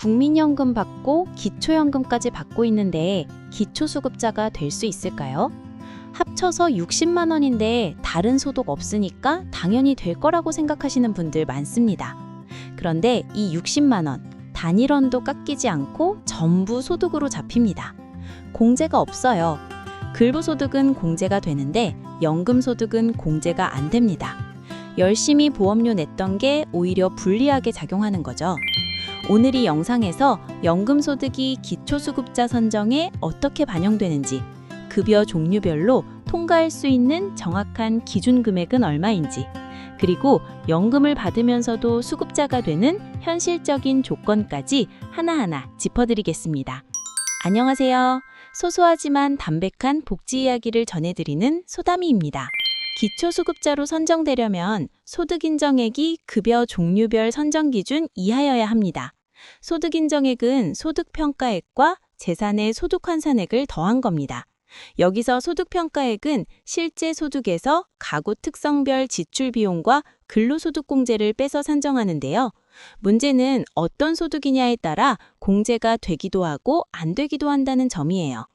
국민연금 받고 기초연금까지 받고 있는데 기초수급자가 될 수 있을까요? 합쳐서 60만 원인데 다른 소득 없으니까 당연히 될 거라고 생각하시는 분들 많습니다. 그런데 이 60만 원, 단일원도 깎이지 않고 전부 소득으로 잡힙니다. 공제가 없어요. 근로소득은 공제가 되는데 연금소득은 공제가 안 됩니다. 열심히 보험료 냈던 게 오히려 불리하게 작용하는 거죠. 오늘 이 영상에서 연금소득이 기초수급자 선정에 어떻게 반영되는지, 급여 종류별로 통과할 수 있는 정확한 기준 금액은 얼마인지, 그리고 연금을 받으면서도 수급자가 되는 현실적인 조건까지 하나하나 짚어드리겠습니다. 안녕하세요. 소소하지만 담백한 복지 이야기를 전해드리는 소담이입니다. 기초수급자로 선정되려면 소득인정액이 급여 종류별 선정기준 이하여야 합니다. 소득인정액은 소득평가액과 재산의 소득환산액을 더한 겁니다. 여기서 소득평가액은 실제 소득에서 가구 특성별 지출비용과 근로소득공제를 빼서 산정하는데요. 문제는 어떤 소득이냐에 따라 공제가 되기도 하고 안 되기도 한다는 점이에요.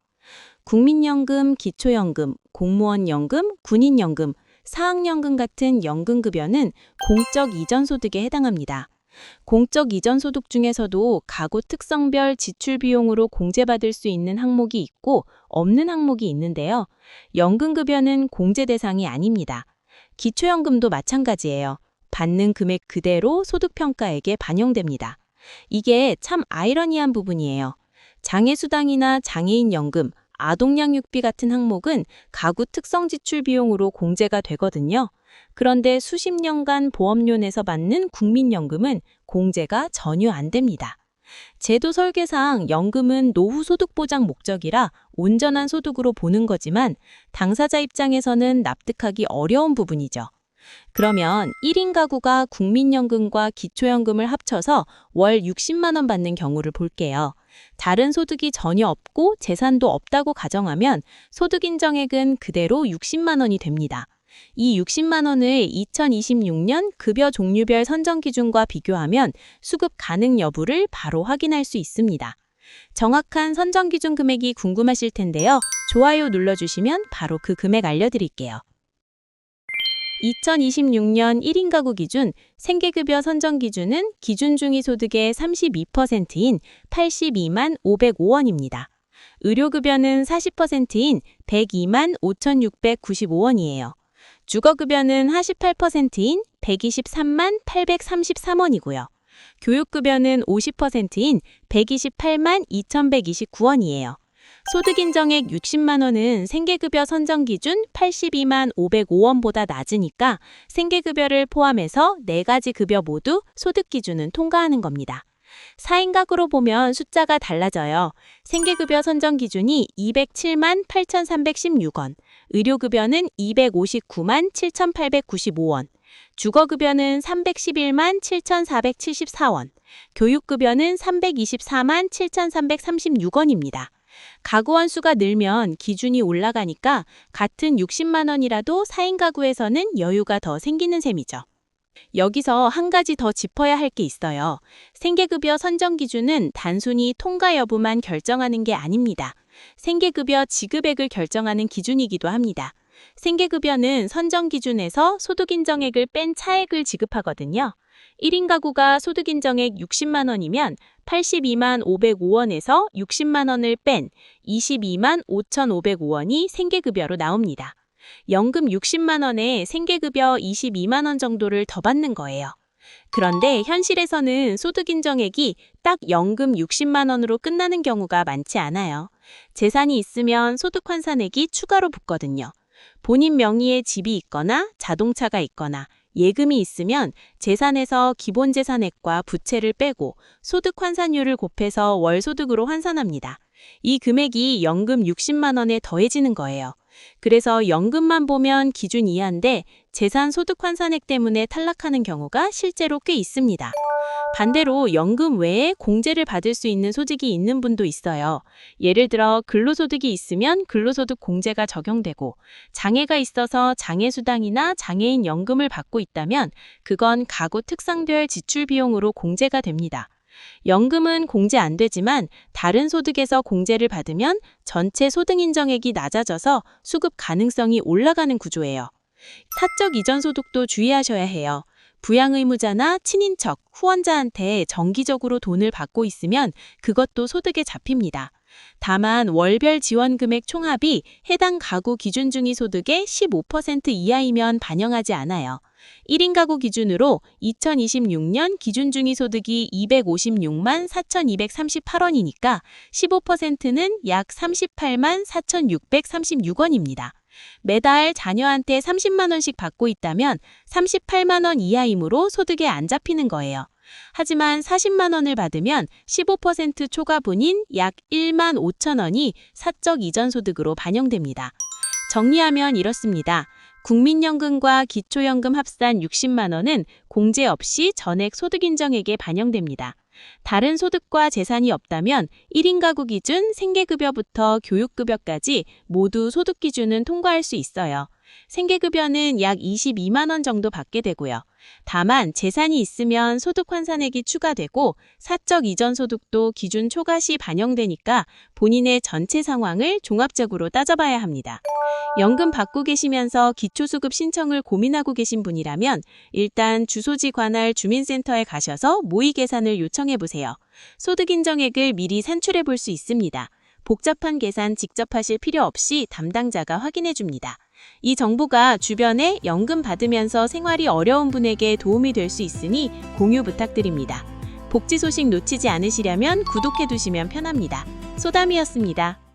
국민연금, 기초연금, 공무원연금, 군인연금, 사학연금 같은 연금급여는 공적 이전소득에 해당합니다. 공적 이전소득 중에서도 가구 특성별 지출비용으로 공제받을 수 있는 항목이 있고 없는 항목이 있는데요. 연금급여는 공제 대상이 아닙니다. 기초연금도 마찬가지예요. 받는 금액 그대로 소득평가액에 반영됩니다. 이게 참 아이러니한 부분이에요. 장애수당이나 장애인연금, 아동양육비 같은 항목은 가구 특성 지출 비용으로 공제가 되거든요. 그런데 수십 년간 보험료 내서 받는 국민연금은 공제가 전혀 안 됩니다. 제도 설계상 연금은 노후 소득 보장 목적이라 온전한 소득으로 보는 거지만 당사자 입장에서는 납득하기 어려운 부분이죠. 그러면 1인 가구가 국민연금과 기초연금을 합쳐서 월 60만 원 받는 경우를 볼게요. 다른 소득이 전혀 없고 재산도 없다고 가정하면 소득인정액은 그대로 60만 원이 됩니다. 이 60만 원을 2026년 급여 종류별 선정 기준과 비교하면 수급 가능 여부를 바로 확인할 수 있습니다. 정확한 선정 기준 금액이 궁금하실 텐데요. 좋아요 눌러주시면 바로 그 금액 알려드릴게요. 2026년 1인 가구 기준 생계급여 선정 기준은 기준 중위 소득의 32%인 82만 505원입니다. 의료급여는 40%인 102만 5,695원이에요. 주거급여는 48%인 123만 833원이고요. 교육급여는 50%인 128만 2,129원이에요. 소득인정액 60만 원은 생계급여 선정 기준 82만 505원보다 낮으니까 생계급여를 포함해서 4가지 급여 모두 소득 기준은 통과하는 겁니다. 4인 가구로 보면 숫자가 달라져요. 생계급여 선정 기준이 207만 8,316원, 의료급여는 259만 7,895원, 주거급여는 311만 7,474원, 교육급여는 324만 7,336원입니다. 가구원 수가 늘면 기준이 올라가니까 같은 60만 원이라도 4인 가구에서는 여유가 더 생기는 셈이죠. 여기서 한 가지 더 짚어야 할 게 있어요. 생계급여 선정 기준은 단순히 통과 여부만 결정하는 게 아닙니다. 생계급여 지급액을 결정하는 기준이기도 합니다. 생계급여는 선정 기준에서 소득인정액을 뺀 차액을 지급하거든요. 1인 가구가 소득인정액 60만 원이면 82만 505원에서 60만 원을 뺀 22만 5,505원이 생계급여로 나옵니다. 연금 60만 원에 생계급여 22만 원 정도를 더 받는 거예요. 그런데 현실에서는 소득인정액이 딱 연금 60만 원으로 끝나는 경우가 많지 않아요. 재산이 있으면 소득환산액이 추가로 붙거든요. 본인 명의의 집이 있거나 자동차가 있거나 예금이 있으면 재산에서 기본재산액과 부채를 빼고 소득환산율을 곱해서 월소득으로 환산합니다. 이 금액이 연금 60만 원에 더해지는 거예요. 그래서 연금만 보면 기준 이하인데 재산 소득환산액 때문에 탈락하는 경우가 실제로 꽤 있습니다. 반대로 연금 외에 공제를 받을 수 있는 소득이 있는 분도 있어요. 예를 들어 근로소득이 있으면 근로소득 공제가 적용되고 장애가 있어서 장애수당이나 장애인 연금을 받고 있다면 그건 가구 특성별 지출 비용으로 공제가 됩니다. 연금은 공제 안 되지만 다른 소득에서 공제를 받으면 전체 소득 인정액이 낮아져서 수급 가능성이 올라가는 구조예요. 사적 이전 소득도 주의하셔야 해요. 부양 의무자나 친인척, 후원자한테 정기적으로 돈을 받고 있으면 그것도 소득에 잡힙니다. 다만 월별 지원 금액 총합이 해당 가구 기준 중위 소득의 15% 이하이면 반영하지 않아요. 1인 가구 기준으로 2026년 기준 중위 소득이 256만 4,238원이니까 15%는 약 38만 4,636원입니다. 매달 자녀한테 30만 원씩 받고 있다면 38만 원 이하이므로 소득에 안 잡히는 거예요. 하지만 40만 원을 받으면 15% 초과분인 약 1만 5천 원이 사적 이전 소득으로 반영됩니다. 정리하면 이렇습니다. 국민연금과 기초연금 합산 60만 원은 공제 없이 전액 소득인정액에 반영됩니다. 다른 소득과 재산이 없다면 1인 가구 기준 생계급여부터 교육급여까지 모두 소득 기준은 통과할 수 있어요. 생계급여는 약 22만 원 정도 받게 되고요. 다만 재산이 있으면 소득 환산액이 추가되고 사적 이전 소득도 기준 초과 시 반영되니까 본인의 전체 상황을 종합적으로 따져봐야 합니다. 연금 받고 계시면서 기초수급 신청을 고민하고 계신 분이라면 일단 주소지 관할 주민센터에 가셔서 모의 계산을 요청해보세요. 소득 인정액을 미리 산출해 볼 수 있습니다. 복잡한 계산 직접 하실 필요 없이 담당자가 확인해줍니다. 이 정보가 주변에 연금 받으면서 생활이 어려운 분에게 도움이 될 수 있으니 공유 부탁드립니다. 복지 소식 놓치지 않으시려면 구독해두시면 편합니다. 소담이었습니다.